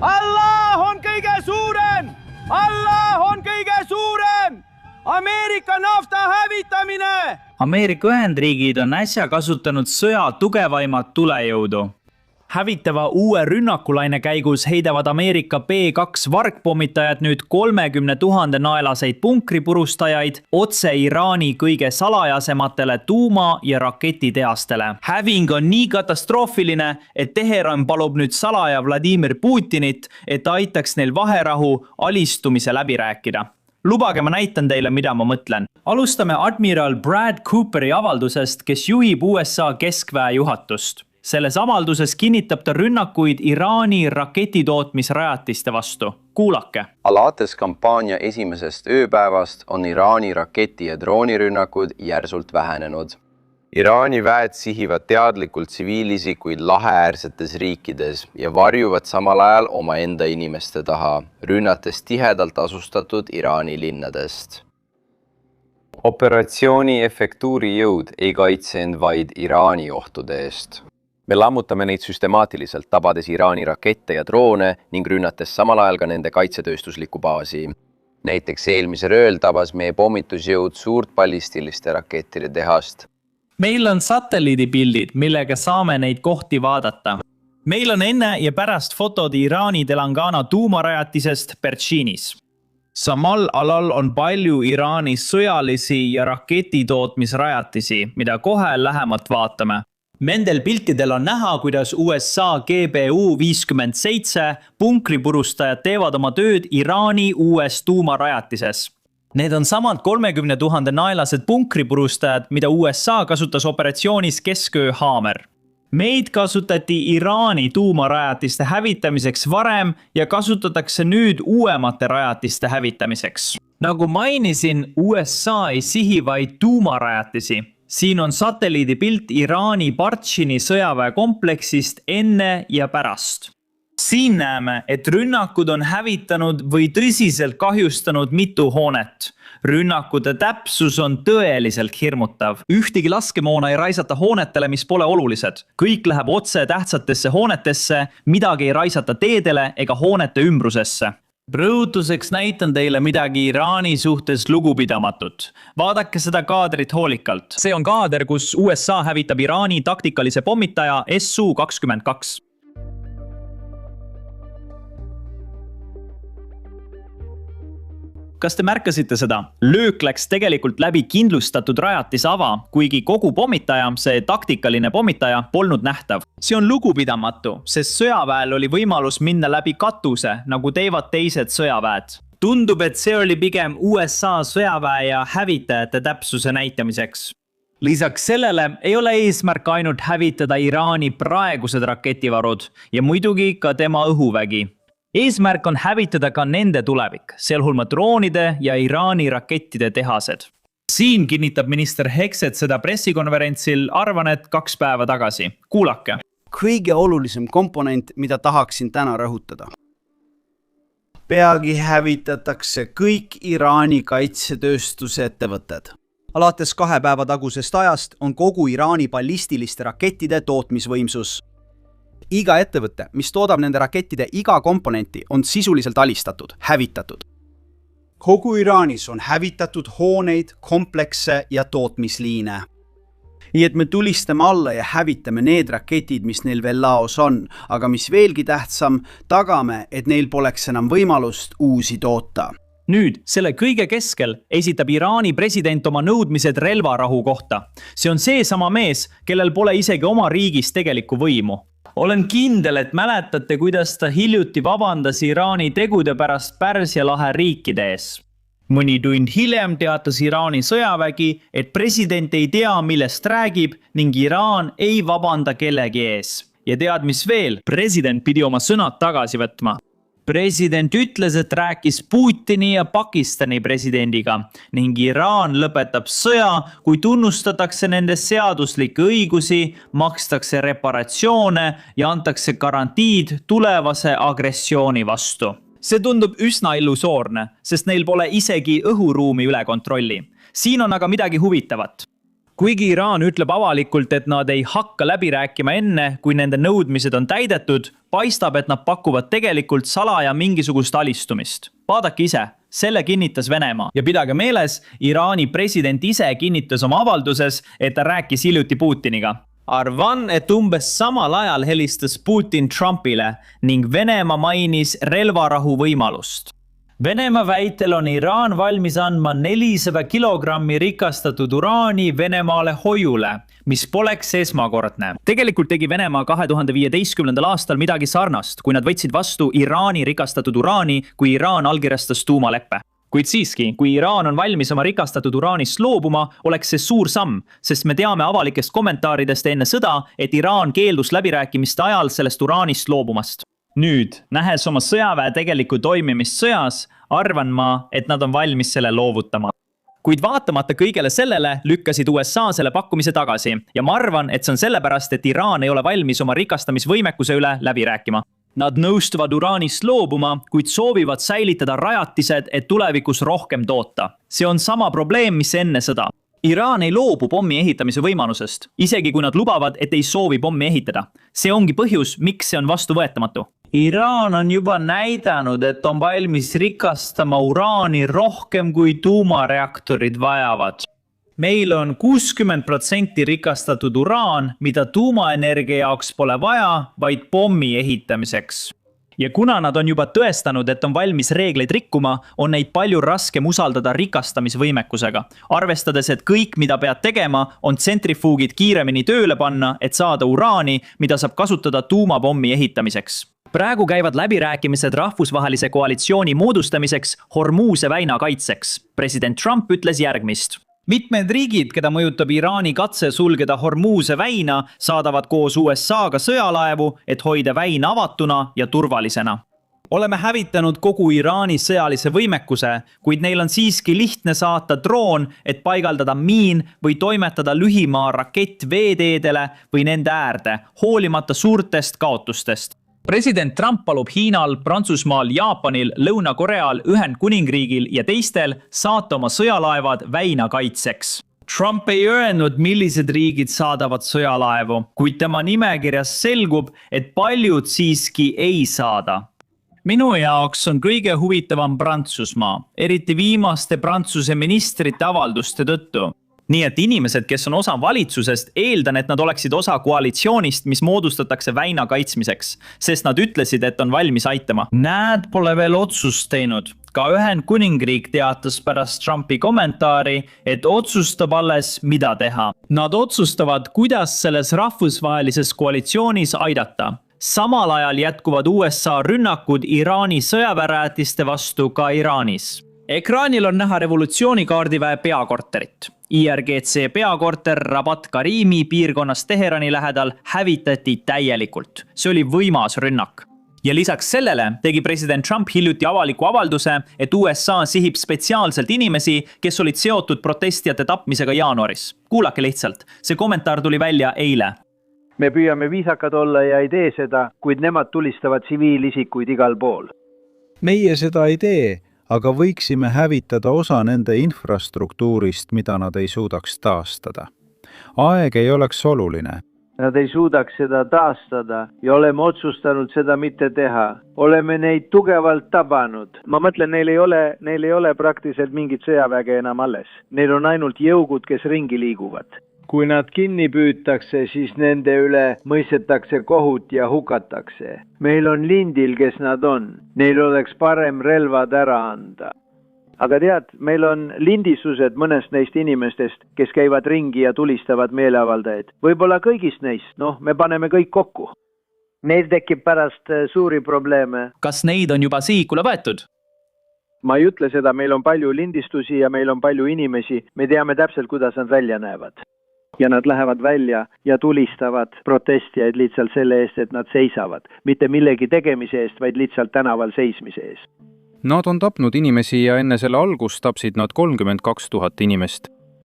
Allah on kõige suurem! Allah on kõige suurem! Ameerika nafta hävitamine! Ameerika Ühendriigid on äsja kasutanud sõja tugevaimat tulejõudu. Hävitava uue rünnakulaine käigus heidavad Ameerika B-2 vargpommitajad nüüd 30 000 naelaseid punkripurustajaid otse Iraani kõige salajasematele tuuma- ja raketitehastele. Häving on nii katastroofiline, et Teheran palub nüüd salaja Vladimir Putinit, et aitaks neil vaherahu alistumise läbi rääkida. Lubage, ma näitan teile, mida ma mõtlen. Alustame admiral Brad Cooperi avaldusest, kes juhib USA keskväe juhatust. Selles avalduses kinnitab ta rünnakuid Iraani raketitootmisrajatiste vastu. Kuulake. Alates kampaania esimesest ööpäevast on Iraani raketi- ja droonirünnakud järsult vähenenud. Iraani väed sihivad teadlikult tsiviilisikuid laheäärsetes riikides ja varjuvad samal ajal omaenda inimeste taha, rünnates tihedalt asustatud Iraani linnadest. Operatsiooni efektuuri jõud ei kaitse end vaid Iraani ohtude eest. Me lammutame neid süstemaatiliselt, tabades Iraani rakette ja droone ning rünnates samal ajal ka nende kaitsetööstuslikku baasi. Näiteks eelmisel ööl tabas meie pommitusjõud suurt ballistiliste rakettide tehast. Meil on satelliidipildid, millega saame neid kohti vaadata. Meil on enne ja pärast fotod Iraani Telangana tuumarajatisest Perchinis. Samal alal on palju Iraani sõjalisi ja raketitootmisrajatisi, mida kohe lähemalt vaatame. Nendel piltidel on näha, kuidas USA GBU-57 punkripurustajad teevad oma tööd Iraani uues tuumarajatises. Need on samad 30 000 naelased punkripurustajad, mida USA kasutas operatsioonis Kesköö Haamer. Meid kasutati Iraani tuumarajatiste hävitamiseks varem ja kasutatakse nüüd uuemate rajatiste hävitamiseks. Nagu mainisin, USA ei sihi vaid tuumarajatisi. Siin on satelliidipilt Iraani Barchini sõjaväekompleksist enne ja pärast. Siin näeme, et rünnakud on hävitanud või tõsiselt kahjustanud mitu hoonet. Rünnakute täpsus on tõeliselt hirmutav. Ühtegi laskemoona ei raisata hoonetele, mis pole olulised. Kõik läheb otse tähtsatesse hoonetesse, midagi ei raisata teedele ega hoonete ümbrusesse. Rõhutuseks näitan teile midagi Iraani suhtes lugupidamatut. Vaadake seda kaadrit hoolikalt. See on kaader, kus USA hävitab Iraani taktikalise pommitaja Su-22. Kas te märkasite seda? Löök läks tegelikult läbi kindlustatud rajatise ava, kuigi kogu pommitaja, see taktikaline pommitaja, polnud nähtav. See on lugupidamatu, sest sõjaväel oli võimalus minna läbi katuse, nagu teevad teised sõjaväed. Tundub, et see oli pigem USA sõjaväe ja hävitajate täpsuse näitamiseks. Lisaks sellele ei ole eesmärk ainult hävitada Iraani praegused raketivarud ja muidugi ka tema õhuvägi. Eesmärk on hävitada ka nende tulevik, sealhulma droonide ja Iraani rakettide tehased. Siin kinnitab minister Hexet seda pressikonverentsil, arvan, et 2 päeva tagasi. Kuulake. Kõige olulisem komponent, mida tahaksin täna rõhutada. Peagi hävitatakse kõik Iraani kaitsetööstuse ettevõtted. Alates 2 päeva tagusest ajast on kogu Iraani ballistiliste rakettide tootmisvõimsus. Iga ettevõte, mis toodab nende rakettide iga komponenti, on sisuliselt alistatud, hävitatud. Kogu Iraanis on hävitatud hooneid, komplekse ja tootmisliine. Nii et me tulistame alla ja hävitame need raketid, mis neil veel laos on, aga mis veelgi tähtsam, tagame, et neil poleks enam võimalust uusi toota. Nüüd, selle kõige keskel esitab Iraani president oma nõudmised relvarahu kohta. See on see sama mees, kellel pole isegi oma riigis tegelikku võimu. Olen kindel, et mäletate, kuidas ta hiljuti vabandas Iraani tegude pärast Pärsia lahe riikide ees. Mõni tund hiljem teatas Iraani sõjavägi, et president ei tea, millest räägib ning Iraan ei vabanda kellegi ees. Ja tead mis veel, president pidi oma sõnad tagasi võtma. President ütles, et rääkis Putini ja Pakistani presidendiga ning Iraan lõpetab sõja, kui tunnustatakse nende seaduslikke õigusi, makstakse reparatsioone ja antakse garantiid tulevase agressiooni vastu. See tundub üsna illusoorne, sest neil pole isegi õhuruumi üle kontrolli. Siin on aga midagi huvitavat. kuigi Iraan ütleb avalikult, et nad ei hakka läbi rääkima enne, kui nende nõudmised on täidetud, paistab, et nad pakuvad tegelikult salaja mingisugust alistumist. Vaadake ise, selle kinnitas Venemaa. Ja pidage meeles, Iraani president ise kinnitas oma avalduses, et ta rääkis hiljuti Putiniga. Arvan, et umbes samal ajal helistas Putin Trumpile ning Venemaa mainis relvarahu võimalust. Venemaa väitel on Iraan valmis andma 400 kilogrammi rikastatud uraani Venemaale hoiule, mis poleks esmakordne. Tegelikult tegi Venemaa 2015. aastal midagi sarnast, kui nad võtsid vastu Iraani rikastatud uraani, kui Iraan allkirjastas tuumaleppe. Kuid siiski, kui Iraan on valmis oma rikastatud uraanist loobuma, oleks see suur samm, sest me teame avalikest kommentaaridest enne sõda, et Iraan keeldus läbirääkimiste ajal sellest uraanist loobumast. Nüüd, nähes oma sõjaväe tegelikku toimimist sõjas, arvan ma, et nad on valmis selle loovutama. Kuid vaatamata kõigele sellele lükkasid USA selle pakkumise tagasi ja ma arvan, et see on sellepärast, et Iraan ei ole valmis oma rikastamisvõimekuse üle läbi rääkima. Nad nõustuvad uraanist loobuma, kuid soovivad säilitada rajatised, et tulevikus rohkem toota. See on sama probleem, mis enne sõda. Iraan ei loobu pommi ehitamise võimalusest, isegi kui nad lubavad, et ei soovi pommi ehitada. See ongi põhjus, miks see on vastuvõetamatu. Iraan on juba näidanud, et on valmis rikastama uraani rohkem kui tuumareaktorid vajavad. Meil on 60% rikastatud uraan, mida tuumaenergia jaoks pole vaja, vaid pommi ehitamiseks. Ja kuna nad on juba tõestanud, et on valmis reegleid rikkuma, on neid palju raskem usaldada rikastamisvõimekusega. Arvestades, et kõik, mida pead tegema, on tsentrifuugid kiiremini tööle panna, et saada uraani, mida saab kasutada tuumapommi ehitamiseks. Praegu käivad läbirääkimised rahvusvahelise koalitsiooni moodustamiseks Hormuse väina kaitseks. President Trump ütles järgmist. Mitmed riigid, keda mõjutab Iraani katse sulgeda Hormuse väina, saadavad koos USA-ga sõjalaevu, et hoida väin avatuna ja turvalisena. Oleme hävitanud kogu Iraani sõjalise võimekuse, kuid neil on siiski lihtne saata droon, et paigaldada miin või toimetada lühimaa rakett veeteedele või nende äärde, hoolimata suurtest kaotustest. President Trump palub Hiinal, Prantsusmaal, Jaapanil, Lõuna-Koreal, Ühendkuningriigil ja teistel saata oma sõjalaevad väina kaitseks. Trump ei öelnud, millised riigid saadavad sõjalaevu, kuid tema nimekirjas selgub, et paljud siiski ei saada. Minu jaoks on kõige huvitavam Prantsusmaa, eriti viimaste Prantsuse ministrite avalduste tõttu. Nii et inimesed, kes on osa valitsusest, eeldan, et nad oleksid osa koalitsioonist, mis moodustatakse väina kaitsmiseks, sest nad ütlesid, et on valmis aitama. Näed, pole veel otsust teinud. Ka Ühendkuningriik teatas pärast Trumpi kommentaari, et otsustab alles, mida teha. Nad otsustavad, kuidas selles rahvusvahelises koalitsioonis aidata. Samal ajal jätkuvad USA rünnakud Iraani sõjaväerajatiste vastu ka Iraanis. Ekraanil on näha revolutsioonikaardiväe peakorterit. IRGC peakorter Rabat Karimi piirkonnas Teherani lähedal hävitati täielikult. See oli võimas rünnak. Ja lisaks sellele tegi president Trump hiljuti avaliku avalduse, et USA sihib spetsiaalselt inimesi, kes olid seotud protestijate tapmisega jaanuaris. Kuulake lihtsalt, see kommentaar tuli välja eile. Me püüame viisakad olla ja ei tee seda, kuid nemad tulistavad tsiviilisikuid igal pool. Meie seda ei tee, aga võiksime hävitada osa nende infrastruktuurist, mida nad ei suudaks taastada. Aeg ei oleks oluline. Nad ei suudaks seda taastada ja oleme otsustanud seda mitte teha. Oleme neid tugevalt tabanud. Ma mõtlen, neil ei ole praktiliselt mingit sõjaväge enam alles. Neil on ainult jõugud, kes ringi liiguvad. Kui nad kinni püütakse, siis nende üle mõistetakse kohut ja hukatakse. Meil on lindil, kes nad on. Neil oleks parem relvad ära anda. Aga tead, meil on lindistused mõnest neist inimestest, kes käivad ringi ja tulistavad meeleavaldajaid. Võib-olla kõigist neist, me paneme kõik kokku. Meil tekib pärast suuri probleeme. Kas neid on juba sihikule võetud? Ma ei ütle seda, meil on palju lindistusi ja meil on palju inimesi. Me teame täpselt, kuidas nad välja näevad. Ja nad lähevad välja ja tulistavad protestijaid lihtsalt selle eest, et nad seisavad. Mitte millegi tegemise eest, vaid lihtsalt tänaval seismise eest. Nad on tapnud inimesi ja enne selle algust tapsid nad 32 000 inimest.